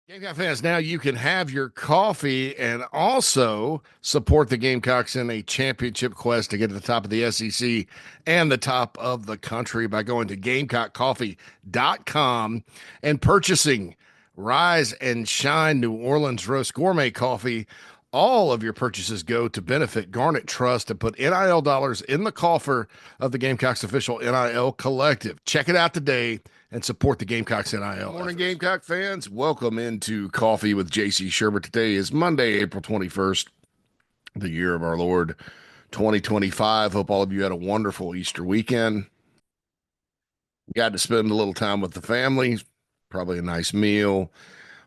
Gamecock fans, now you can have your coffee and also support the Gamecocks in a championship quest to get to the top of the SEC and the top of the country by going to GamecockCoffee.com and purchasing Rise and Shine New Orleans Roast Gourmet Coffee. All of your purchases go to benefit Garnet Trust and put NIL dollars in the coffer of the Gamecocks official NIL collective. Check it out today and support the Gamecocks NIL. Good morning, Gamecock fans. Welcome into Coffee with JC Shurburtt. Today is Monday, April 21st, the year of our Lord 2025. Hope all of you had a wonderful Easter weekend. Got to spend a little time with the family, probably a nice meal,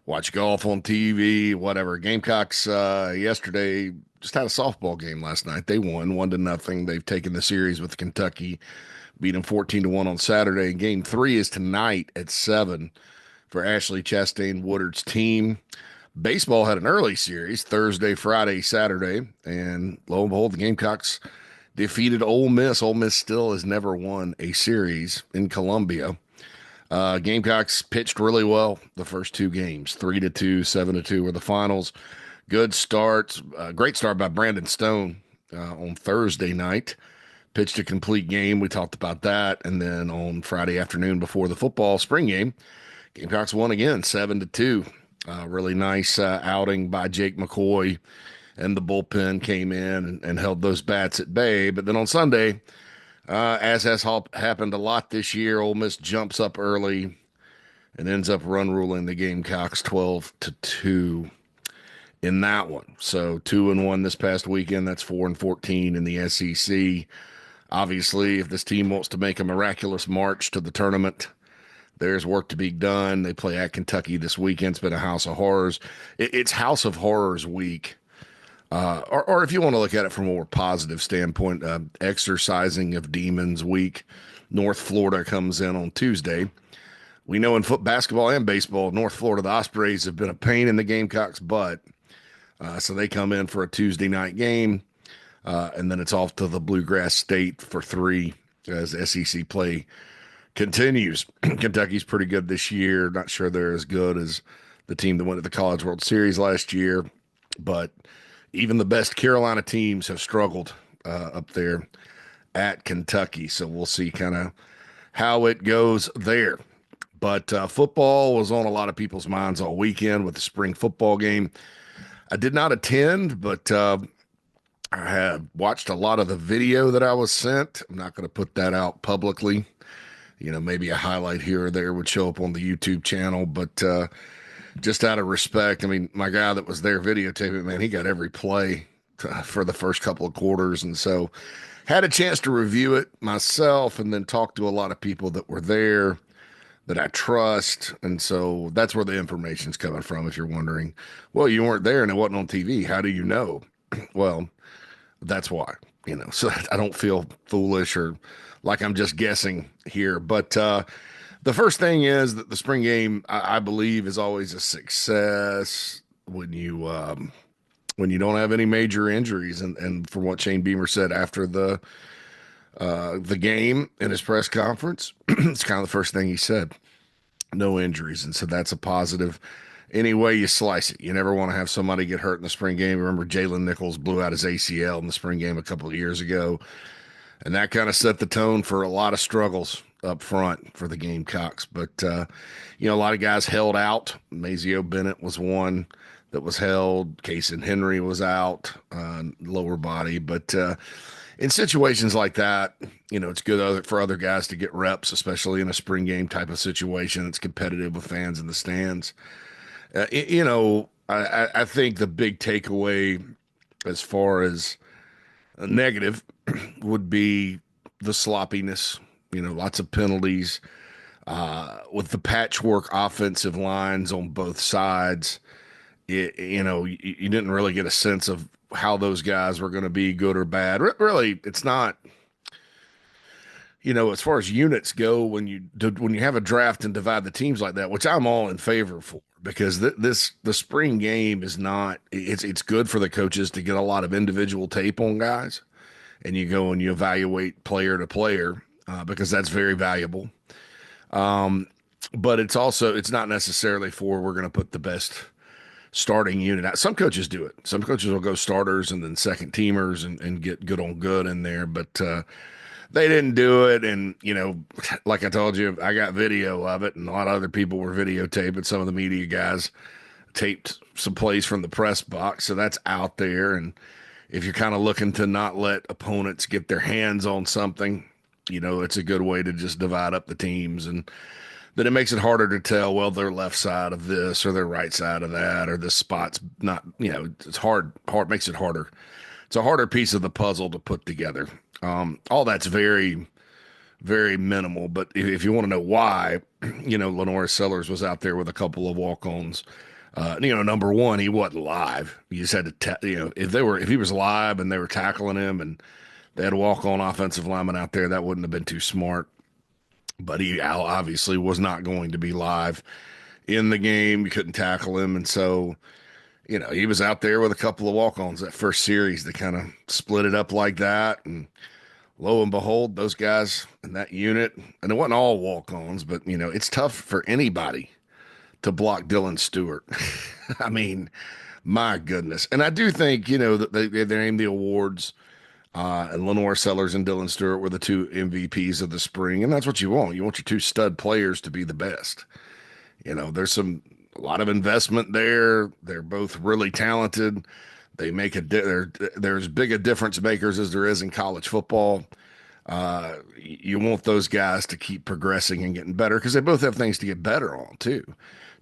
watch golf on TV, whatever. Gamecocks yesterday just had a softball game last night. They won 1-0. They've taken the series with Kentucky, beat them 14-1 on Saturday. Game 3 is tonight at 7 for Ashley Chastain Woodard's team. Baseball had an early series, Thursday, Friday, Saturday, and lo and behold, the Gamecocks defeated Ole Miss. Ole Miss still has never won a series in Columbia. Gamecocks pitched really well the first two games, 3-2, 7-2 were the finals. Good starts, great start by Brandon Stone on Thursday night. Pitched a complete game. We talked about that. And then on Friday afternoon before the football spring game, Gamecocks won again, 7-2. Really nice outing by Jake McCoy, and the bullpen came in and held those bats at bay. But then on Sunday, as has happened a lot this year, Ole Miss jumps up early and ends up run ruling the Gamecocks 12-2 in that one. So 2-1 this past weekend. That's 4-14 in the SEC. Obviously, if this team wants to make a miraculous march to the tournament, there's work to be done. They play at Kentucky this weekend. It's been a house of horrors. It's House of Horrors week. Or if you want to look at it from a more positive standpoint, exercising of demons week. North Florida comes in on Tuesday. We know in basketball and baseball, North Florida, the Ospreys have been a pain in the Gamecocks' butt. So they come in for a Tuesday night game. And then it's off to the Bluegrass State for 3 as SEC play continues. Kentucky's pretty good this year. Not sure they're as good as the team that went to the College World Series last year, but even the best Carolina teams have struggled up there at Kentucky. So we'll see kind of how it goes there. But football was on a lot of people's minds all weekend with the spring football game. I did not attend, but I have watched a lot of the video that I was sent. I'm not going to put that out publicly. Maybe a highlight here or there would show up on the YouTube channel, but just out of respect, I mean, my guy that was there videotaping, man, he got every play for the first couple of quarters. And so had a chance to review it myself and then talk to a lot of people that were there that I trust. And so that's where the information's coming from. If you're wondering, well, you weren't there and it wasn't on TV. How do you know? Well, that's why, so I don't feel foolish or like I'm just guessing here. But the first thing is that the spring game, I believe, is always a success when you don't have any major injuries. And from what Shane Beamer said after the game in his press conference, it's kind of the first thing he said, no injuries. And so that's a positive. Any way you slice it, you never want to have somebody get hurt in the spring game. Remember, Jalen Nichols blew out his ACL in the spring game a couple of years ago, and that kind of set the tone for a lot of struggles up front for the Gamecocks. But, a lot of guys held out. Mazeo Bennett was one that was held. Cason Henry was out, lower body. But in situations like that, it's good for other guys to get reps, especially in a spring game type of situation. It's competitive with fans in the stands. I think the big takeaway as far as a negative would be the sloppiness, lots of penalties with the patchwork offensive lines on both sides. You didn't really get a sense of how those guys were going to be good or bad. Really, it's not. As far as units go, when you have a draft and divide the teams like that, which I'm all in favor for, because the spring game is not. It's good for the coaches to get a lot of individual tape on guys, and you go and you evaluate player to player because that's very valuable. but it's not necessarily for we're going to put the best starting unit out. Some coaches do it. Some coaches will go starters and then second teamers and get good on good in there, but they didn't do it. And, like I told you, I got video of it, and a lot of other people were videotaping. Some of the media guys taped some plays from the press box. So that's out there. And if you're kind of looking to not let opponents get their hands on something, it's a good way to just divide up the teams. And then it makes it harder to tell, well, they're left side of this or they're right side of that, or this spot's not, it's makes it harder. It's a harder piece of the puzzle to put together. All that's very, very minimal. But if you want to know why, Lenore Sellers was out there with a couple of walk-ons. Number one, he wasn't live. You just had to, if he was live and they were tackling him and they had a walk-on offensive lineman out there, that wouldn't have been too smart. But he obviously was not going to be live in the game. You couldn't tackle him. And so, he was out there with a couple of walk-ons that first series that kind of split it up like that. And lo and behold, those guys in that unit, and it wasn't all walk-ons, but, it's tough for anybody to block Dylan Stewart. I mean, my goodness. And I do think, that they named the awards, and Lenore Sellers and Dylan Stewart were the two MVPs of the spring. And that's what you want. You want your two stud players to be the best. There's a lot of investment there. They're both really talented. They make they're as big a difference makers as there is in college football. You want those guys to keep progressing and getting better because they both have things to get better on too,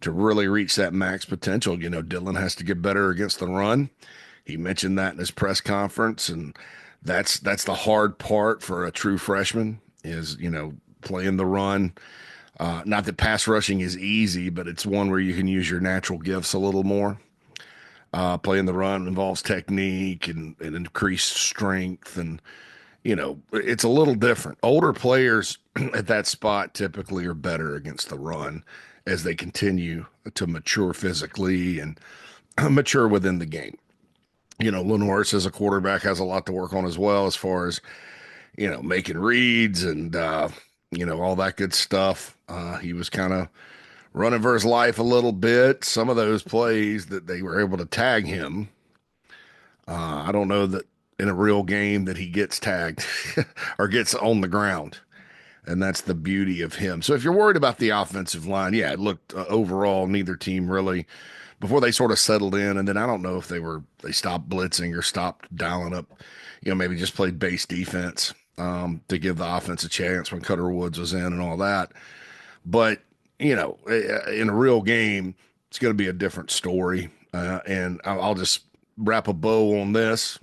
to really reach that max potential. Dylan has to get better against the run. He mentioned that in his press conference, and that's the hard part for a true freshman is, playing the run. Not that pass rushing is easy, but it's one where you can use your natural gifts a little more. Playing the run involves technique and increased strength, and it's a little different. Older players at that spot typically are better against the run as they continue to mature physically and mature within the game. Lenoris as a quarterback has a lot to work on as well, as far as, making reads and, all that good stuff. He was kind of running for his life a little bit. Some of those plays that they were able to tag him, I don't know that in a real game that he gets tagged or gets on the ground. And that's the beauty of him. So if you're worried about the offensive line, yeah, it looked overall, neither team really, before they sort of settled in. And then I don't know if they stopped blitzing or stopped dialing up, maybe just played base defense to give the offense a chance when Cutter Woods was in and all that. But, in a real game, it's going to be a different story. And I'll just wrap a bow on this.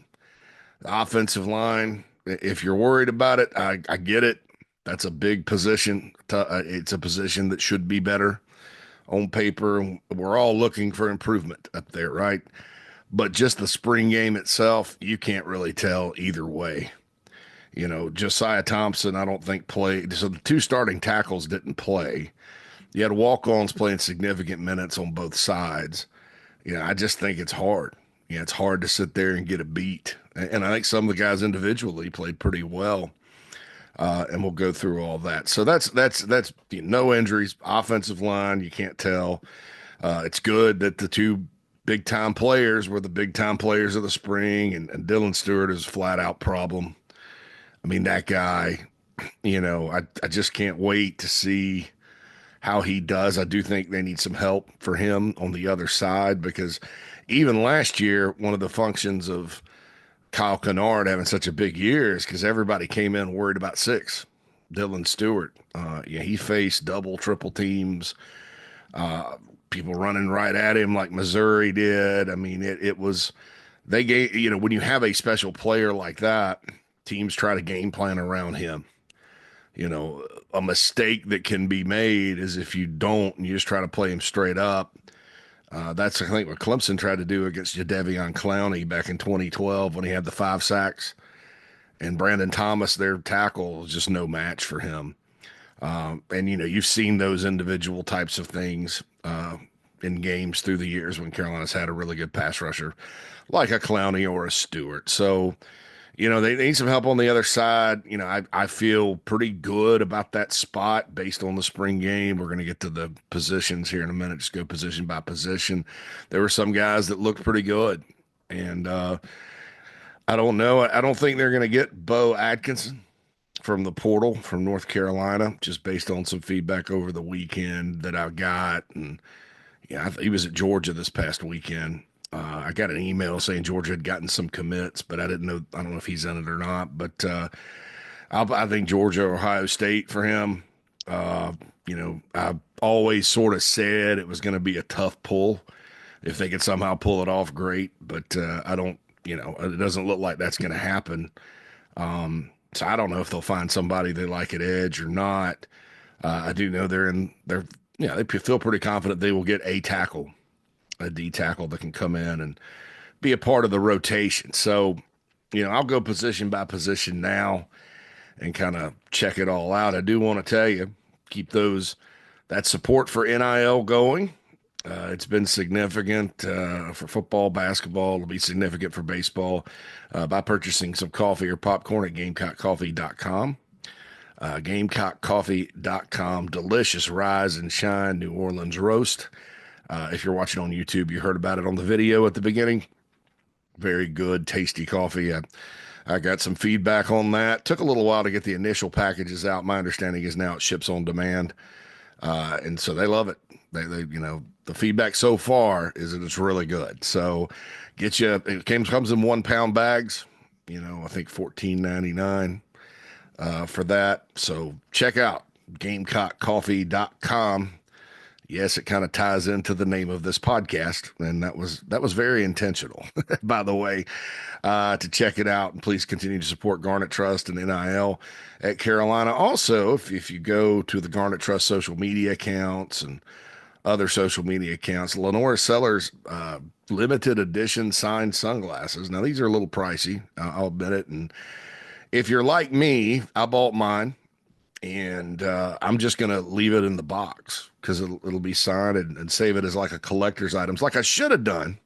The offensive line, if you're worried about it, I get it. That's a big position. It's a position that should be better on paper. We're all looking for improvement up there, right? But just the spring game itself, you can't really tell either way. Josiah Thompson, I don't think played. So the two starting tackles didn't play. You had walk-ons playing significant minutes on both sides. I just think it's hard. It's hard to sit there and get a beat. And I think some of the guys individually played pretty well. And we'll go through all that. So that's no injuries, offensive line. You can't tell. It's good that the two big time players were the big time players of the spring, and Dylan Stewart is a flat out problem. I mean, that guy, I just can't wait to see how he does. I do think they need some help for him on the other side, because even last year, one of the functions of Kyle Kennard having such a big year is because everybody came in worried about six. Dylan Stewart, he faced double, triple teams, people running right at him like Missouri did. I mean, it was, they gave, when you have a special player like that, teams try to game plan around him. A mistake that can be made is if you don't, and you just try to play him straight up. That's, I think, what Clemson tried to do against Jadeveon Clowney back in 2012 when he had the 5 sacks. And Brandon Thomas, their tackle, was just no match for him. And, you've seen those individual types of things in games through the years when Carolina's had a really good pass rusher like a Clowney or a Stewart. So, They need some help on the other side. I feel pretty good about that spot based on the spring game. We're going to get to the positions here in a minute, just go position by position. There were some guys that looked pretty good. And I don't know. I don't think they're going to get Bo Atkinson from the portal from North Carolina, just based on some feedback over the weekend that I got. And yeah, he was at Georgia this past weekend. I got an email saying Georgia had gotten some commits, but I didn't know. I don't know if he's in it or not. But I think Georgia, Ohio State for him. I always sort of said it was going to be a tough pull. If they could somehow pull it off, great. But I don't. It doesn't look like that's going to happen. So I don't know if they'll find somebody they like at edge or not. I do know they feel pretty confident they will get a D tackle that can come in and be a part of the rotation. So, I'll go position by position now and kind of check it all out. I do want to tell you, keep that support for NIL going. It's been significant for football, basketball. It'll be significant for baseball by purchasing some coffee or popcorn at GamecockCoffee.com. GamecockCoffee.com. Delicious Rise and Shine New Orleans roast. If you're watching on YouTube, you heard about it on the video at the beginning. Very good, tasty coffee. I got some feedback on that. Took a little while to get the initial packages out. My understanding is now it ships on demand. And so they love it. The feedback so far is that it's really good. So it comes in 1 pound bags, I think $14.99 for that. So check out GamecockCoffee.com. Yes, it kind of ties into the name of this podcast, and that was very intentional, by the way, to check it out. And please continue to support Garnet Trust and NIL at Carolina. Also, if you go to the Garnet Trust social media accounts and other social media accounts, Lenora Sellers limited edition signed sunglasses. Now, these are a little pricey, I'll admit it. And if you're like me, I bought mine. And I'm just going to leave it in the box because it'll be signed and save it as like a collector's items, like I should have done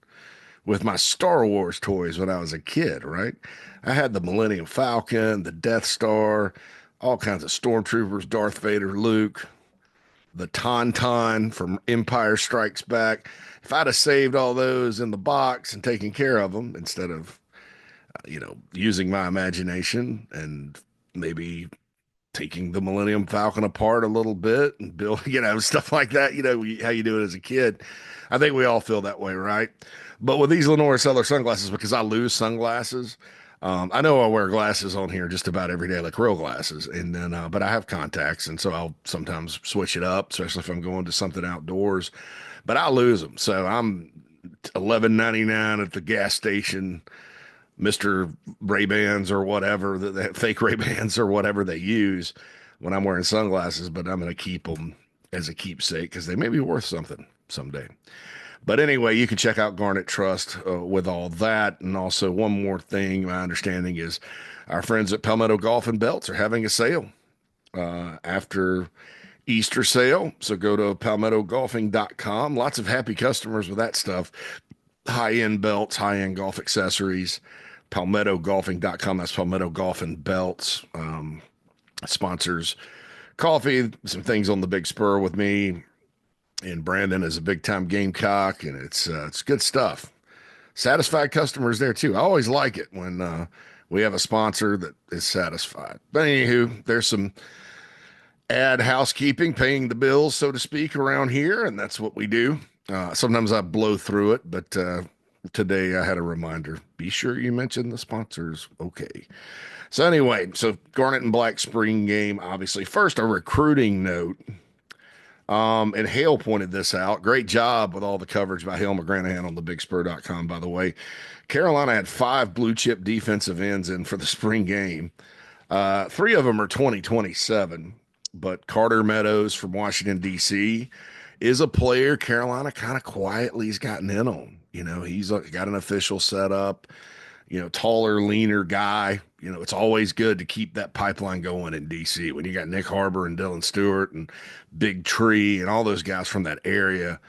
with my Star Wars toys when I was a kid, right? I had the Millennium Falcon, the Death Star, all kinds of stormtroopers, Darth Vader, Luke, the Tauntaun from Empire Strikes Back. If I'd have saved all those in the box and taken care of them instead of, using my imagination and maybe taking the Millennium Falcon apart a little bit and building, stuff like that, how you do it as a kid. I think we all feel that way, right? But with these Lenora Seller sunglasses, because I lose sunglasses, I know I wear glasses on here just about every day, like real glasses. And then, but I have contacts. And so I'll sometimes switch it up, especially if I'm going to something outdoors, but I lose them. So I'm $11.99 at the gas station, Mr. Ray-Bans or whatever, the fake Ray-Bans or whatever they use when I'm wearing sunglasses, but I'm going to keep them as a keepsake because they may be worth something someday. But anyway, you can check out Garnet Trust with all that. And also one more thing, my understanding is our friends at Palmetto Golf and Belts are having a sale after Easter sale. So go to palmettogolfing.com. Lots of happy customers with that stuff. High-end belts, high-end golf accessories. PalmettoGolfing.com. That's Palmetto Golf and Belts. Sponsors coffee, some things on the Big Spur with me. And Brandon is a big-time Gamecock, and it's good stuff. Satisfied customers there, too. I always like it when we have a sponsor that is satisfied. But anywho, there's some ad housekeeping, paying the bills, so to speak, around here, and that's what we do. Sometimes I blow through it, but today I had a reminder. Be sure you mention the sponsors. Okay. So anyway, Garnet and Black spring game, obviously. First, a recruiting note. And Hale pointed this out. Great job with all the coverage by Hale McGranahan on thebigspur.com, by the way. Carolina had 5 blue chip defensive ends in for the spring game. 3 of them are 2027, but Carter Meadows from Washington, D.C., is a player Carolina kind of quietly has gotten in on. He's got an official setup, taller, leaner guy. It's always good to keep that pipeline going in DC when you got Nick Harbor and Dylan Stewart and Big Tree and all those guys from that area.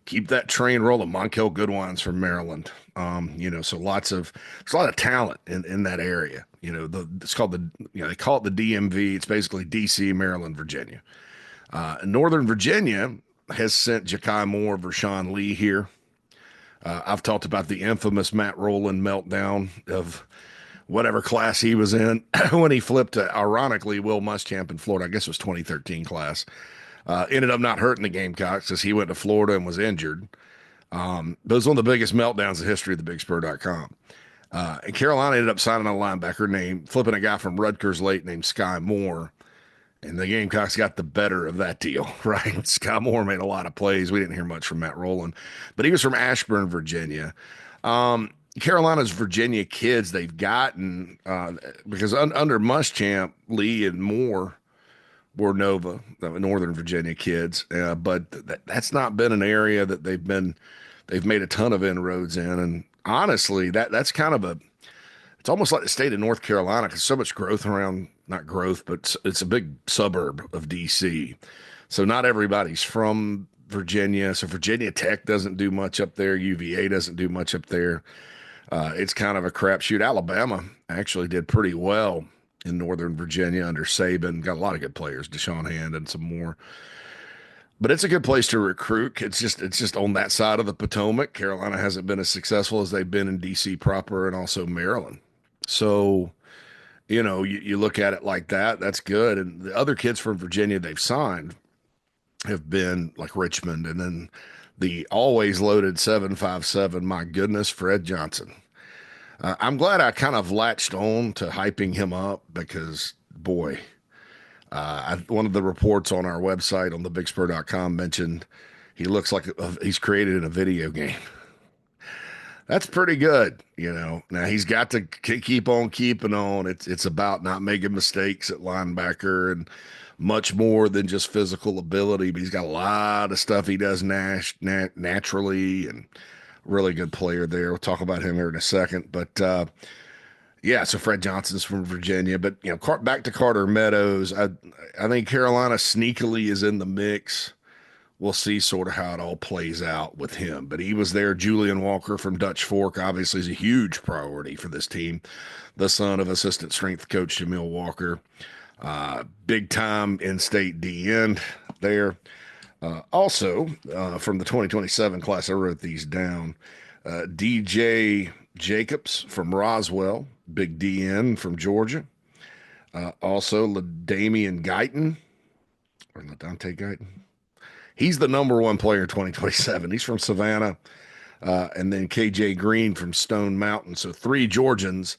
keep that train rolling. Monkel Goodwine's from Maryland. So there's a lot of talent in that area. It's called they call it the DMV. It's basically DC, Maryland, Virginia. Northern Virginia has sent Ja'Kai Moore, Vershawn Lee here. I've talked about the infamous Matt Rowland meltdown of whatever class he was in when he flipped to, ironically, Will Muschamp in Florida. I guess it was 2013 class. Ended up not hurting the Gamecocks because he went to Florida and was injured. But it was one of the biggest meltdowns in history of the BigSpur.com. And Carolina ended up signing a linebacker flipping a guy from Rutgers late named Sky Moore. And the Gamecocks got the better of that deal, right? Sky Moore made a lot of plays. We didn't hear much from Matt Rowland, but he was from Ashburn, Virginia. Carolina's Virginia kids they've gotten because under Muschamp, Lee and Moore were Nova, Northern Virginia kids, but that's not been an area that they've made a ton of inroads in. And honestly, that's kind of it's almost like the state of North Carolina because so much growth around, not growth, but it's a big suburb of DC. So not everybody's from Virginia. So Virginia Tech doesn't do much up there. UVA doesn't do much up there. It's kind of a crapshoot. Alabama actually did pretty well in Northern Virginia under Saban. Got a lot of good players, Deshaun Hand and some more. But it's a good place to recruit. It's just on that side of the Potomac. Carolina hasn't been as successful as they've been in DC proper and also Maryland. So, you look at it like that, that's good. And the other kids from Virginia they've signed have been like Richmond and then the always loaded 757, my goodness, Fred Johnson. I'm glad I kind of latched on to hyping him up because, boy, one of the reports on our website on thebigspur.com mentioned he looks like he's created in a video game. That's pretty good, Now he's got to keep on keeping on. It's about not making mistakes at linebacker and much more than just physical ability. But he's got a lot of stuff he does naturally and really good player there. We'll talk about him here in a second. But yeah, so Fred Johnson's from Virginia. But back to Carter Meadows. I think Carolina sneakily is in the mix. We'll see sort of how it all plays out with him. But he was there. Julian Walker from Dutch Fork obviously is a huge priority for this team. The son of assistant strength coach Jamil Walker. Big time in-state D-end there. Also, from the 2027 class, I wrote these down. DJ Jacobs from Roswell, big D-end from Georgia. Also, LaDamian Guyton, or LaDante Guyton. He's the number one player in 2027. He's from Savannah. And then KJ Green from Stone Mountain. So 3 Georgians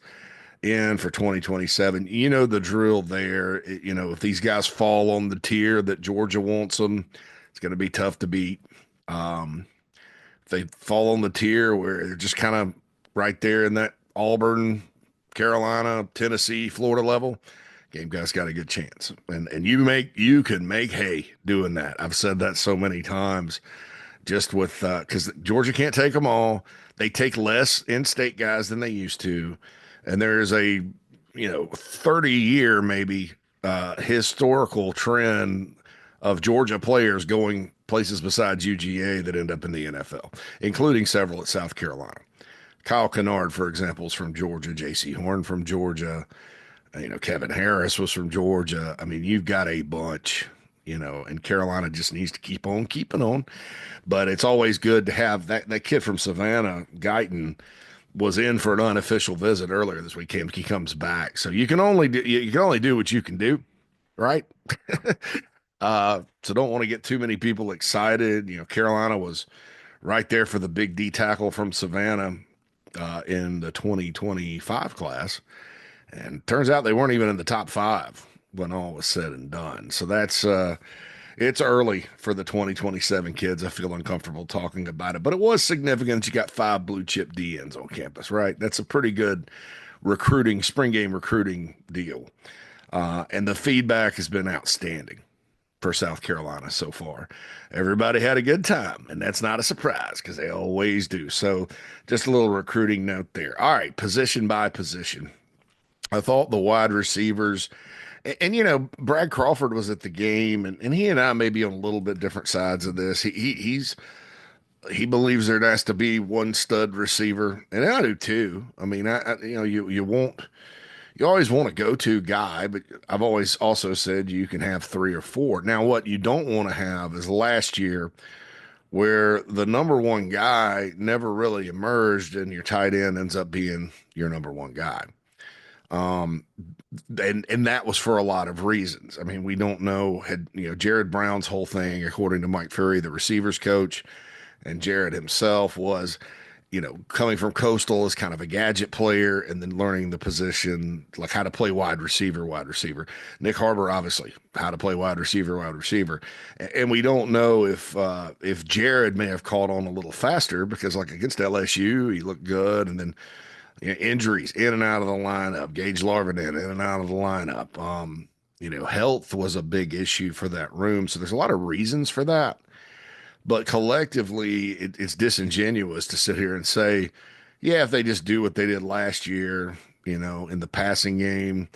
in for 2027. You know the drill there. If these guys fall on the tier that Georgia wants them, it's going to be tough to beat. If they fall on the tier where they're just kind of right there in that Auburn, Carolina, Tennessee, Florida level, Gamecocks got a good chance. And you can make hay doing that. I've said that so many times just with because Georgia can't take them all. They take less in-state guys than they used to. And there's a 30-year maybe historical trend of Georgia players going places besides UGA that end up in the NFL, including several at South Carolina. Kyle Kennard, for example, is from Georgia. J.C. Horn from Georgia. Kevin Harris was from Georgia. I mean, you've got a bunch, and Carolina just needs to keep on keeping on. But it's always good to have that kid from Savannah, Guyton, was in for an unofficial visit earlier this weekend. He comes back. So you can only do what you can do, right? So don't want to get too many people excited. Carolina was right there for the big D tackle from Savannah in the 2025 class. And turns out they weren't even in the top 5 when all was said and done. So that's it's early for the 2027 kids. I feel uncomfortable talking about it, but it was significant that you got 5 blue chip DNs on campus, right? That's a pretty good spring game recruiting deal. And the feedback has been outstanding for South Carolina so far. Everybody had a good time, and that's not a surprise because they always do. So just a little recruiting note there. All right, position by position. I thought the wide receivers, and Brad Crawford was at the game, and he and I may be on a little bit different sides of this. He's he believes there has to be one stud receiver, and I do too. I mean, you always want a go-to guy, but I've always also said you can have three or four. Now, what you don't want to have is last year where the number one guy never really emerged and your tight end ends up being your number one guy. Um, and that was for a lot of reasons. I mean, we don't know had Jared Brown's whole thing, according to Mike Fury, the receivers coach, and Jared himself was, coming from Coastal as kind of a gadget player and then learning the position, like how to play wide receiver, wide receiver. Nick Harbor, obviously, how to play wide receiver, wide receiver. And we don't know if Jared may have caught on a little faster because, like against LSU, he looked good, and then injuries in and out of the lineup. Gage Larvin in and out of the lineup. Health was a big issue for that room, so there's a lot of reasons for that. But collectively, it's disingenuous to sit here and say, yeah, if they just do what they did last year, in the passing game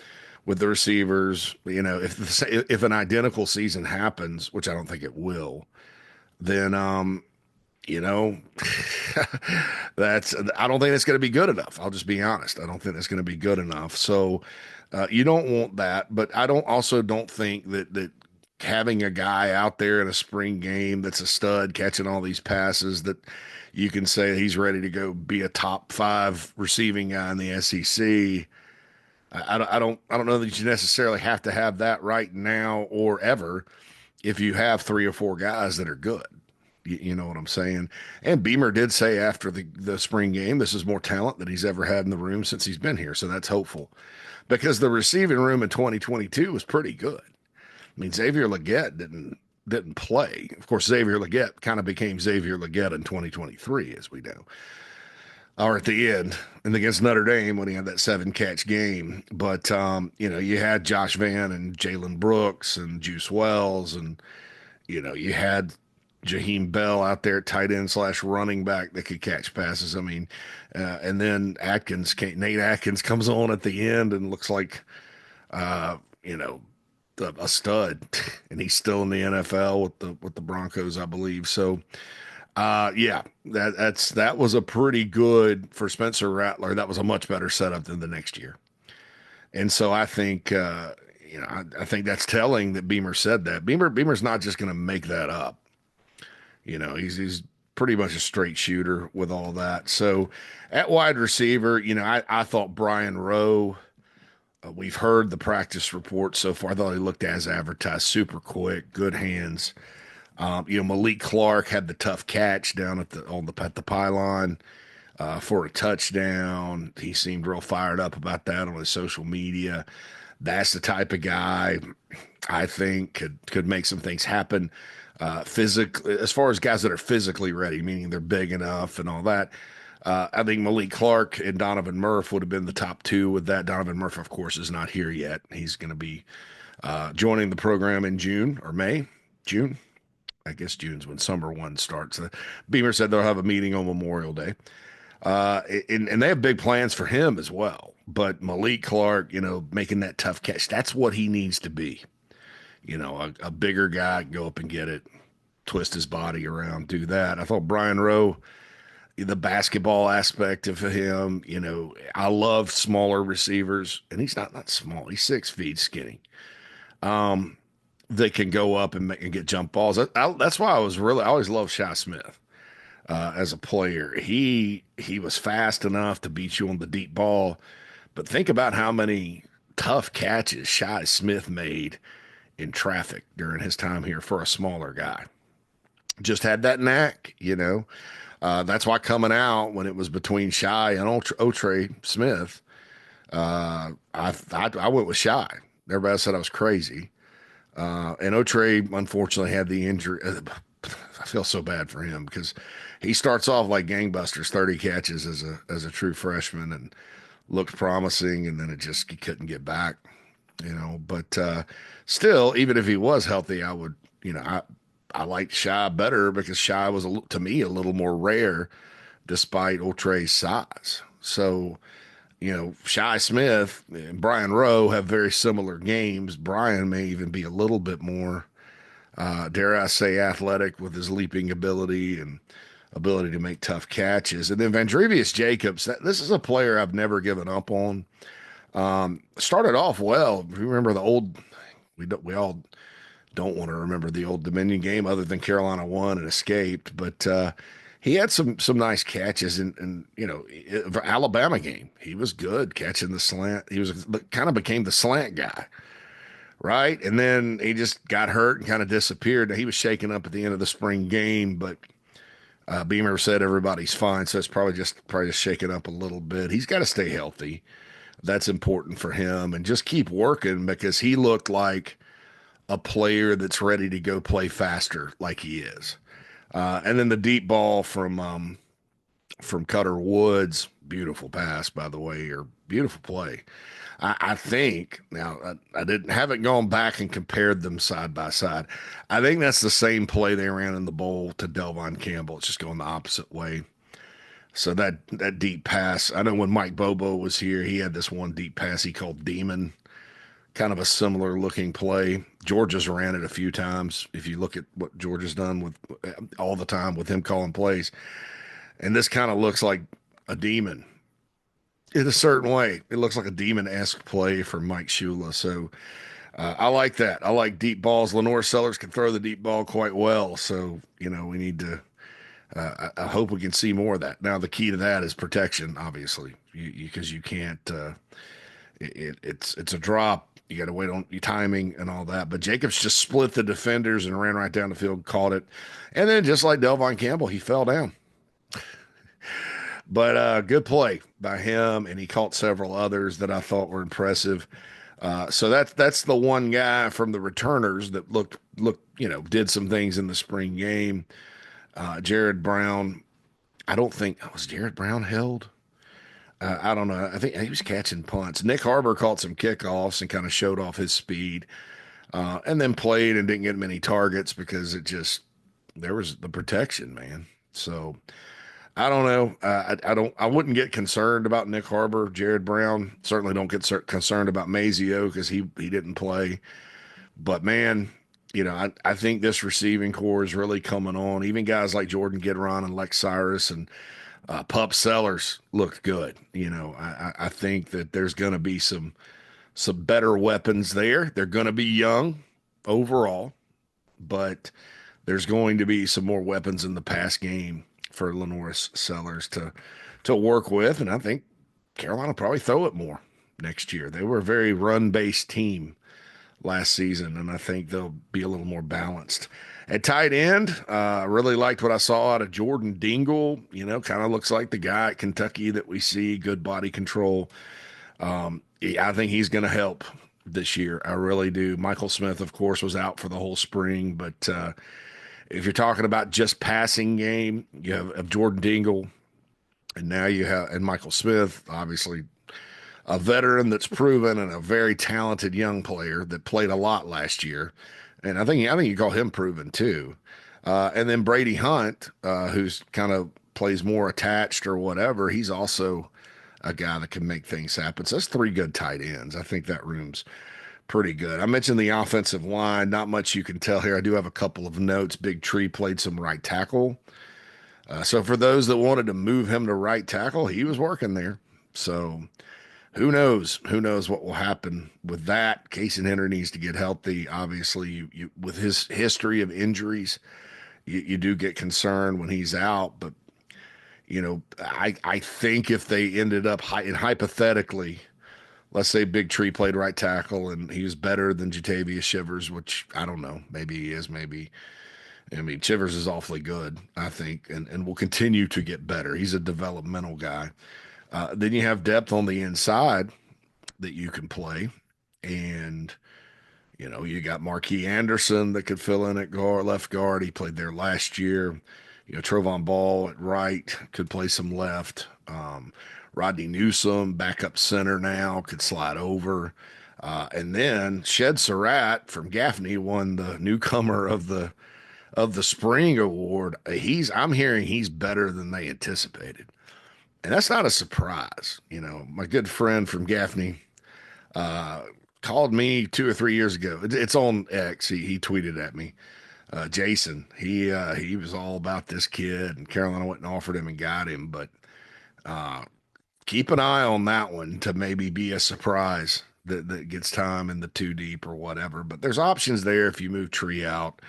with the receivers, if an identical season happens, which I don't think it will, then you know, I don't think that's going to be good enough. I'll just be honest. I don't think that's going to be good enough. So you don't want that, but I don't think that having a guy out there in a spring game that's a stud catching all these passes that you can say he's ready to go be a top five receiving guy in the SEC. I don't know that you necessarily have to have that right now or ever if you have three or four guys that are good. You know what I'm saying? And Beamer did say after the spring game, this is more talent than he's ever had in the room since he's been here. So that's hopeful because the receiving room in 2022 was pretty good. I mean, Xavier Legette didn't play. Of course, Xavier Legette kind of became Xavier Legette in 2023, as we know, or at the end and against Notre Dame when he had that 7-catch game. But you had Josh Van and Jalen Brooks and Juice Wells, and you had Jaheim Bell out there, tight end / running back that could catch passes. I mean, and then Nate Atkins comes on at the end and looks like, a stud, and he's still in the NFL with the Broncos, I believe. So, yeah, that was a pretty good for Spencer Rattler. That was a much better setup than the next year, and so I think, I think that's telling that Beamer said that. Beamer's not just going to make that up. He's pretty much a straight shooter with all that. So at wide receiver, I thought Brian Rowe, we've heard the practice report so far. I thought he looked as advertised, super quick, good hands. Malik Clark had the tough catch down at the pylon for a touchdown. He seemed real fired up about that on his social media. That's the type of guy I think could make some things happen. Physically, as far as guys that are physically ready, meaning they're big enough and all that. I think Malik Clark and Donovan Murph would have been the top two with that. Donovan Murph, of course, is not here yet. He's going to be joining the program in June or May. June. I guess June's when summer one starts. Beamer said they'll have a meeting on Memorial Day. And they have big plans for him as well. But Malik Clark, making that tough catch, that's what he needs to be. A bigger guy, go up and get it, twist his body around, do that. I thought Brian Rowe, the basketball aspect of him, I love smaller receivers, and he's not small. He's 6 feet skinny. They can go up and get jump balls. That's why I always loved Shi Smith as a player. He was fast enough to beat you on the deep ball, but think about how many tough catches Shi Smith made in traffic during his time here for a smaller guy. Just had that knack, That's why coming out when it was between Shi and Otre Smith, I went with Shi. Everybody said I was crazy. And Otre unfortunately had the injury. I feel so bad for him because he starts off like gangbusters, 30 catches as a true freshman and looked promising, and then he couldn't get back. But still, even if he was healthy, I would, I liked Shi better because Shi was to me a little more rare despite Otre's size. So, Shi Smith and Brian Rowe have very similar games. Brian may even be a little bit more, dare I say, athletic with his leaping ability and ability to make tough catches. And then Vandrevius Jacobs, this is a player I've never given up on. Started off well. Remember the old, we all don't want to remember the old Dominion game other than Carolina won and escaped, but he had some nice catches and for Alabama game. He was good catching the slant. He was kind of became the slant guy, right? And then he just got hurt and kind of disappeared. He was shaken up at the end of the spring game, but Beamer said everybody's fine, so it's probably just shaken up a little bit. He's got to stay healthy. That's important for him, and just keep working because he looked like a player that's ready to go play faster, like he is. And then the deep ball from Cutter Woods, beautiful pass by the way, or beautiful play. I think now I didn't haven't gone back and compared them side by side. I think that's the same play they ran in the bowl to Delvon Campbell. It's just going the opposite way. So that deep pass, I know when Mike Bobo was here, he had this one deep pass he called Demon, kind of a similar looking play. Georgia's ran it a few times. If you look at what Georgia's done with all the time with him calling plays, and this kind of looks like a demon in a certain way. It looks like a demon-esque play for Mike Shula. So I like that. I like deep balls. Lenore Sellers can throw the deep ball quite well. So, we need to, I hope we can see more of that. Now, the key to that is protection, obviously, because you can't, it's a drop. You got to wait on your timing and all that. But Jacobs just split the defenders and ran right down the field, caught it. And then just like Delvon Campbell, he fell down. But good play by him, and he caught several others that I thought were impressive. So that's the one guy from the returners that looked did some things in the spring game. Jared Brown, I don't think was Jared Brown held. I don't know. I think he was catching punts. Nick Harbor caught some kickoffs and kind of showed off his speed, and then played and didn't get many targets because there was the protection, man. So I don't know. I wouldn't get concerned about Nick Harbor. Jared Brown, certainly don't get concerned about Mazio because he didn't play. But man, I think this receiving core is really coming on. Even guys like Jordan Gidron and Lex Cyrus and Pup Sellers looked good. I think that there's going to be some better weapons there. They're going to be young overall, but there's going to be some more weapons in the pass game for Lenore Sellers to work with, and I think Carolina will probably throw it more next year. They were a very run-based team last season, and I think they'll be a little more balanced. At tight end, really liked what I saw out of Jordan Dingle. Kind of looks like the guy at Kentucky that we see, good body control. I think he's going to help this year. I really do. Michael Smith, of course, was out for the whole spring, but if you're talking about just passing game, you have Jordan Dingle, and now you have Michael Smith, obviously a veteran that's proven and a very talented young player that played a lot last year, and I think you call him proven too. And then Brady Hunt, who's kind of plays more attached or whatever, he's also a guy that can make things happen. So that's three good tight ends. I think that room's pretty good. I mentioned the offensive line. Not much you can tell here. I do have a couple of notes. Big Tree played some right tackle. So for those that wanted to move him to right tackle, he was working there. So who knows? Who knows what will happen with that? Casey Henry needs to get healthy. Obviously, you with his history of injuries, you do get concerned when he's out. But I think if they ended up hypothetically, let's say Big Tree played right tackle and he was better than Jatavius Shivers, which I don't know. Maybe he is, maybe. I mean, Shivers is awfully good, I think, and will continue to get better. He's a developmental guy. Then you have depth on the inside that you can play. And, you got Marquis Anderson that could fill in at left guard. He played there last year. Trovon Ball at right could play some left. Rodney Newsome, backup center now, could slide over. And then Shed Surratt from Gaffney won the newcomer of the spring award. I'm hearing he's better than they anticipated. And that's not a surprise. My good friend from Gaffney called me 2 or 3 years ago. It's on X. He tweeted at me. Jason. He was all about this kid, and Carolina went and offered him and got him. But keep an eye on that one to maybe be a surprise that gets time in the two deep or whatever. But there's options there if you move Tree out.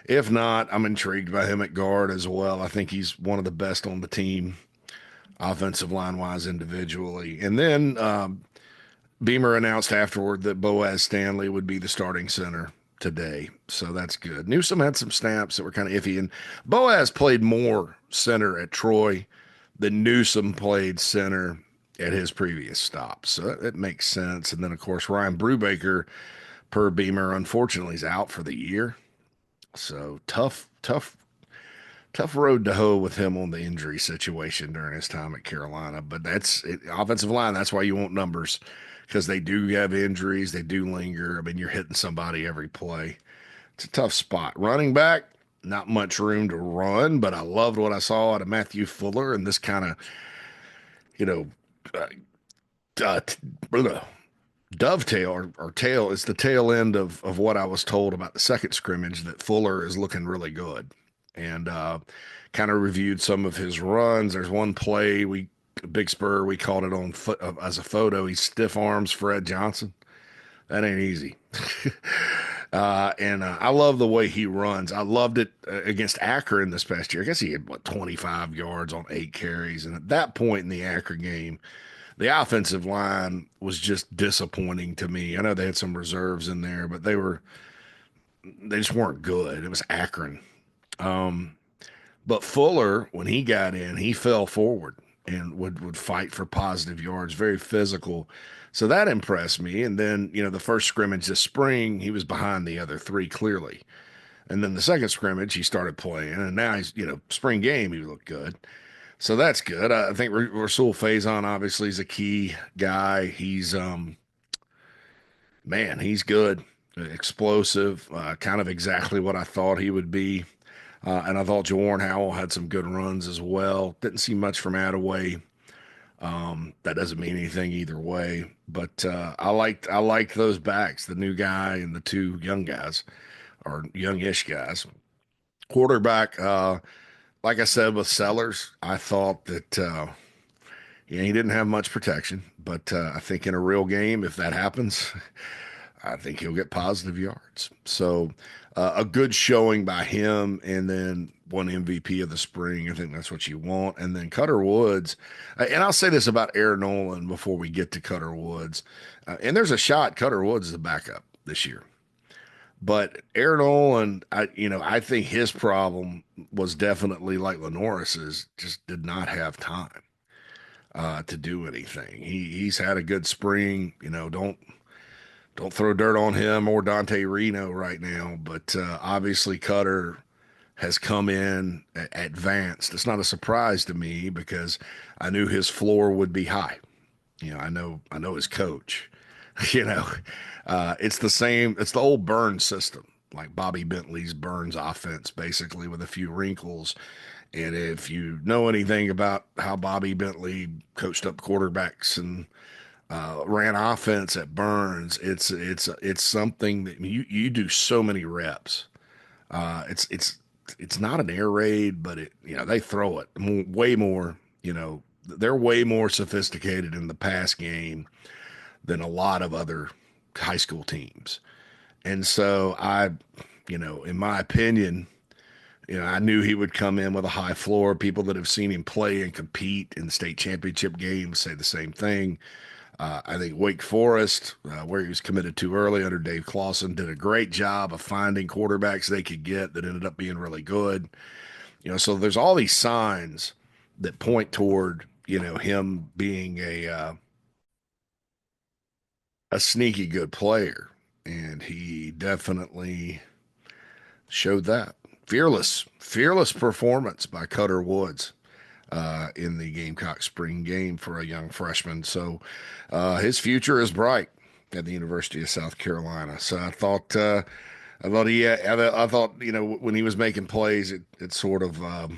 If not, I'm intrigued by him at guard as well. I think he's one of the best on the team, offensive line wise, individually. And then Beamer announced afterward that Boaz Stanley would be the starting center today. So that's good. Newsome had some snaps that were kind of iffy, and Boaz played more center at Troy than Newsome played center at his previous stop. So that makes sense. And then, of course, Ryan Brubaker, per Beamer, unfortunately, is out for the year. So tough road to hoe with him on the injury situation during his time at Carolina. But that's it, offensive line. That's why you want numbers because they do have injuries. They do linger. I mean, you're hitting somebody every play. It's a tough spot. Running back, not much room to run, but I loved what I saw out of Matthew Fuller and this kind of, you know, uh, uh, dovetail or tail. It's the tail end of what I was told about the second scrimmage that Fuller is looking really good. And kind of reviewed some of his runs. There's one play big spur we caught it on foot as a photo. He stiff arms Fred Johnson. That ain't easy. And I love the way he runs. I loved it against Akron this past year. I guess he had 25 yards on 8 carries. And at that point in the Akron game, the offensive line was just disappointing to me. I know they had some reserves in there, but they just weren't good. It was Akron. But Fuller, when he got in, he fell forward and would fight for positive yards, very physical. So that impressed me. And then, the first scrimmage this spring, he was behind the other three clearly. And then the second scrimmage, he started playing. And now he's, spring game, he looked good. So that's good. I think Rasul Faison obviously is a key guy. Man, he's good, explosive, kind of exactly what I thought he would be. And I thought Jawarn Howell had some good runs as well. Didn't see much from Attaway. That doesn't mean anything either way. But I liked those backs, the new guy and the two young guys, or youngish guys. Quarterback, like I said with Sellers, I thought that he didn't have much protection. But I think in a real game, if that happens, I think he'll get positive yards. So a good showing by him, and then one MVP of the spring. I think that's what you want. And then Cutter Woods, and I'll say this about Aaron Nolan before we get to Cutter Woods. And there's a shot Cutter Woods is the backup this year. But Aaron Nolan, I think his problem was definitely like Lenoris's, just did not have time to do anything. He's had a good spring. Don't throw dirt on him or Dante Reno right now, but obviously Cutter has come in advanced. It's not a surprise to me because I knew his floor would be high. I know his coach. It's the same. It's the old Burns system, like Bobby Bentley's Burns offense, basically with a few wrinkles. And if you know anything about how Bobby Bentley coached up quarterbacks and ran offense at Burns, it's something that you do so many reps. It's not an air raid, but they throw it way more. They're way more sophisticated in the pass game than a lot of other high school teams. And so in my opinion, I knew he would come in with a high floor. People that have seen him play and compete in the state championship games say the same thing. I think Wake Forest, where he was committed to early under Dave Clawson, did a great job of finding quarterbacks they could get that ended up being really good. So there's all these signs that point toward, him being a sneaky good player. And he definitely showed that. Fearless performance by Cutter Woods in the Gamecock spring game for a young freshman. So his future is bright at the University of South Carolina. So I thought when he was making plays, it sort of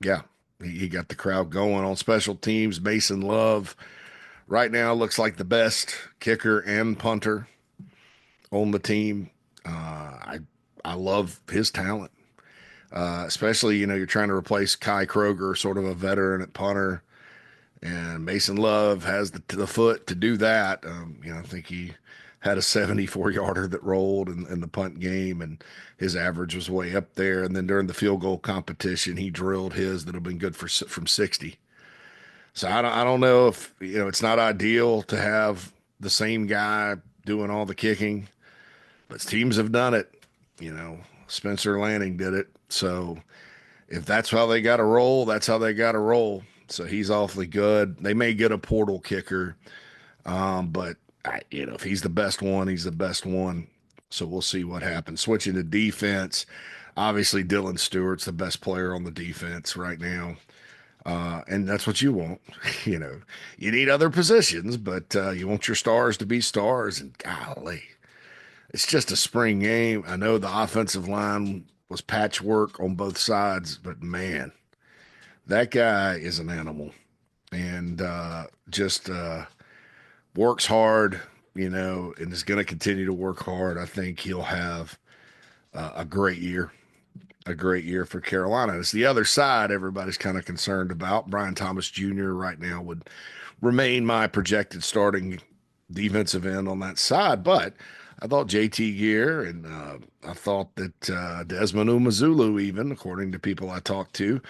yeah, he got the crowd going on special teams. Mason Love right now looks like the best kicker and punter on the team. I love his talent. Especially, you're trying to replace Kai Kroger, sort of a veteran at punter, and Mason Love has the foot to do that. I think he had a 74-yarder that rolled in the punt game, and his average was way up there. And then during the field goal competition, he drilled his that'll been good from 60. So I don't know if it's not ideal to have the same guy doing all the kicking, but teams have done it. Spencer Lanning did it. So if that's how they got to roll, that's how they got to roll. So he's awfully good. They may get a portal kicker, but if he's the best one, he's the best one. So we'll see what happens. Switching to defense, obviously Dylan Stewart's the best player on the defense right now. And that's what you want. You need other positions, but you want your stars to be stars. And golly, it's just a spring game. I know the offensive line was patchwork on both sides, but man, that guy is an animal and just works hard, and is going to continue to work hard. I think he'll have a great year. A great year for Carolina. It's the other side everybody's kind of concerned about. Brian Thomas Jr. right now would remain my projected starting defensive end on that side, but I thought JT Gear and I thought that Desmond Umazulu, even according to people I talked to,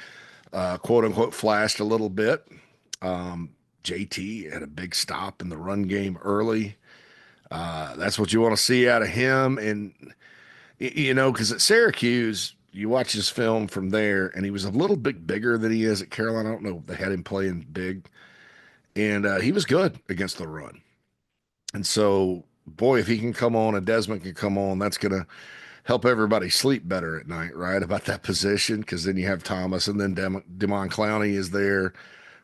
quote unquote, flashed a little bit. JT had a big stop in the run game early. That's what you want to see out of him. And, because at Syracuse, you watch his film from there, and he was a little bit bigger than he is at Carolina. I don't know if they had him playing big. And he was good against the run. And so, boy, if he can come on and Desmond can come on, that's going to help everybody sleep better at night, right, about that position, because then you have Thomas, and then Demond Clowney is there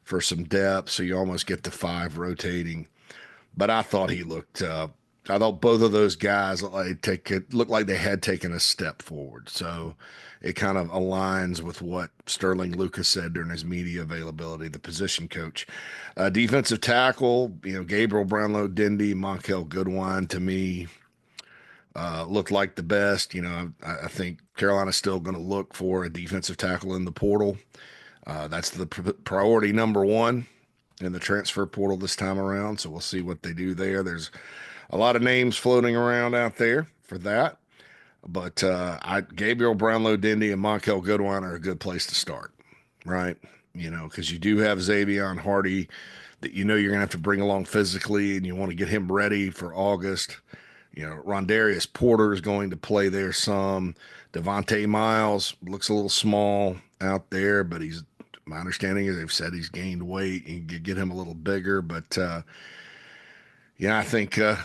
for some depth, so you almost get to 5 rotating. But I thought he looked I thought both of those guys looked like they had taken a step forward. So it kind of aligns with what Sterling Lucas said during his media availability, the position coach. Defensive tackle, Gabriel Brownlow-Dindy, Monkel Goodwine, to me, looked like the best. I think Carolina's still going to look for a defensive tackle in the portal. That's the priority number one in the transfer portal this time around. So we'll see what they do there. There's a lot of names floating around out there for that. But Gabriel Brownlow-Dindy and Monkel Goodwine are a good place to start, right? Because you do have Xavion Hardy that you're going to have to bring along physically, and you want to get him ready for August. Rondarius Porter is going to play there some. Devontae Miles looks a little small out there, but my understanding is they've said he's gained weight. You can get him a little bigger, but I think that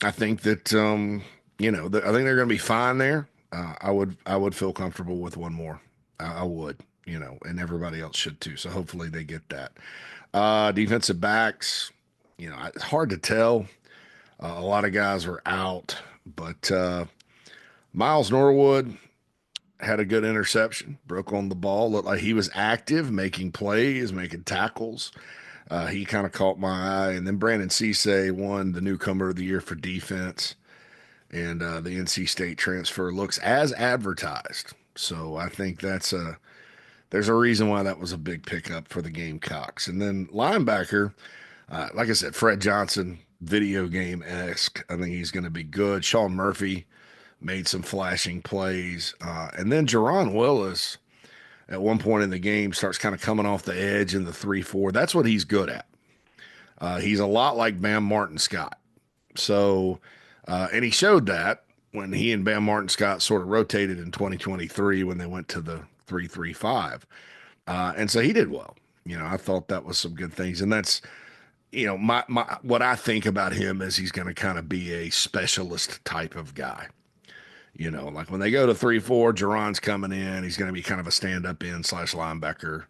I think they're going to be fine there. I would feel comfortable with one more. I would, and everybody else should too. So hopefully they get that. Defensive backs, it's hard to tell. A lot of guys were out, but Miles Norwood had a good interception, broke on the ball, looked like he was active, making plays, making tackles. He kind of caught my eye. And then Brandon Cisse won the newcomer of the year for defense. And the NC State transfer looks as advertised. So I think there's a reason why that was a big pickup for the Gamecocks. And then linebacker, like I said, Fred Johnson, video game-esque. I think he's going to be good. Sean Murphy made some flashing plays. And then Jerron Willis, at one point in the game, starts kind of coming off the edge in the 3-4. That's what he's good at. He's a lot like Bam Martin Scott. So, and he showed that when he and Bam Martin Scott sort of rotated in 2023 when they went to the 3-3-5. And so he did well. I thought that was some good things. And that's, my what I think about him is he's going to kind of be a specialist type of guy. Like when they go to 3-4, Jerron's coming in. He's going to be kind of a stand-up in / linebacker,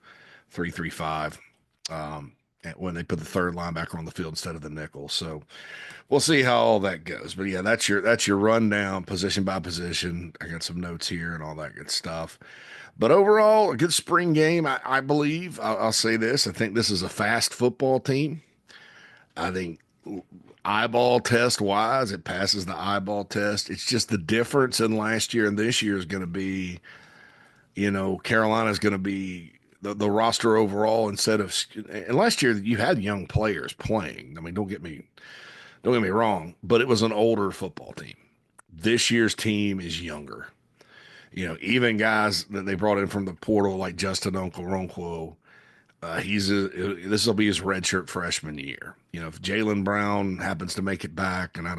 3-3-5. When they put the third linebacker on the field instead of the nickel. So we'll see how all that goes. But yeah, that's your rundown position by position. I got some notes here and all that good stuff. But overall, a good spring game. I believe I'll say this. I think this is a fast football team. I think eyeball test wise, it passes the eyeball test. It's just the difference in last year and this year is going to be, Carolina's going to be the roster overall instead of, and last year you had young players playing. I mean, don't get me wrong, but it was an older football team. This year's team is younger. Even guys that they brought in from the portal like Justin Uncle Ronquo, this will be his redshirt freshman year. If Jalen Brown happens to make it back, and I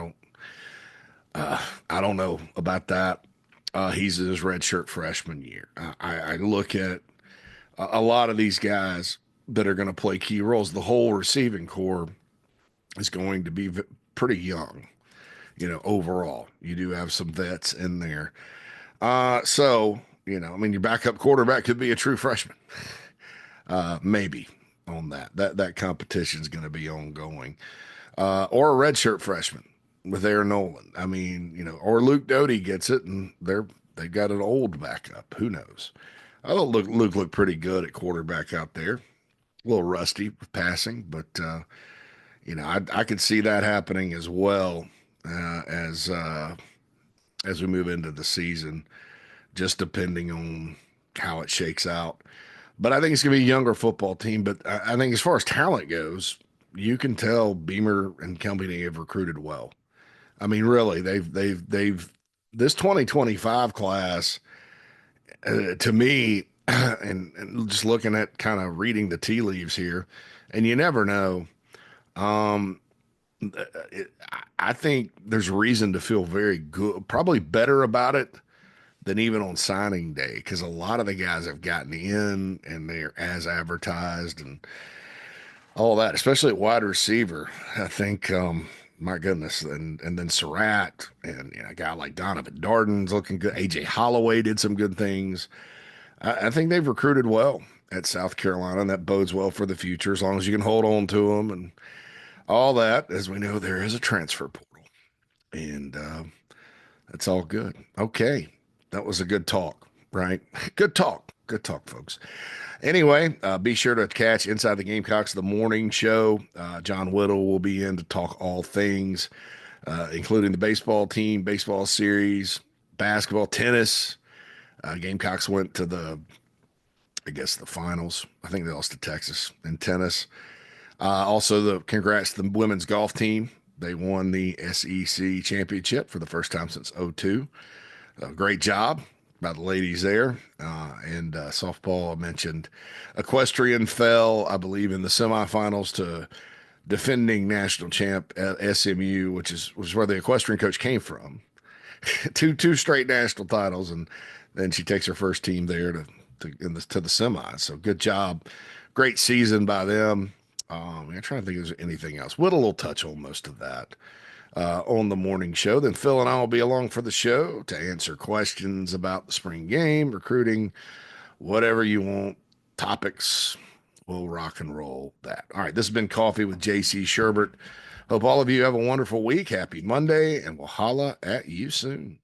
don't know about that, he's in his redshirt freshman year. I look at a lot of these guys that are going to play key roles. The whole receiving core is going to be pretty young. Overall, you do have some vets in there. I mean, your backup quarterback could be a true freshman. Maybe on that competition is going to be ongoing, or a redshirt freshman with Aaron Nolan. I mean, or Luke Doty gets it, and they've got an old backup. Who knows? I thought Luke looked pretty good at quarterback out there. A little rusty with passing, but I could see that happening as well as we move into the season, just depending on how it shakes out. But I think it's going to be a younger football team. But I think as far as talent goes, you can tell Beamer and company have recruited well. I mean, really, they've this 2025 class, to me, and just looking at kind of reading the tea leaves here, and you never know. Um, I think there's reason to feel very good, probably better about it than even on signing day, because a lot of the guys have gotten in and they're as advertised and all that, especially at wide receiver. I think, my goodness, and then Surratt and a guy like Donovan Darden's looking good. AJ Holloway did some good things. I think they've recruited well at South Carolina, and that bodes well for the future as long as you can hold on to them and all that. As we know, there is a transfer portal, and that's all good. Okay. That was a good talk, right? Good talk. Good talk, folks. Anyway, be sure to catch Inside the Gamecocks, the morning show. John Whittle will be in to talk all things, including the baseball team, baseball series, basketball, tennis. Gamecocks went to I guess, the finals. I think they lost to Texas in tennis. Also, congrats to the women's golf team. They won the SEC championship for the first time since '02. Great job by the ladies there. And softball, I mentioned equestrian fell, I believe, in the semifinals to defending national champ at SMU, which was where the equestrian coach came from. two straight national titles, and then she takes her first team there to the semis. So good job, great season by them. I'm trying to think if there's anything else. Whittle will touch on most of that on the morning show. Then Phil and I will be along for the show to answer questions about the spring game, recruiting, whatever you want, topics. We'll rock and roll that. All right, this has been Coffee with JC Shurburtt. Hope all of you have a wonderful week. Happy Monday, and we'll holla at you soon.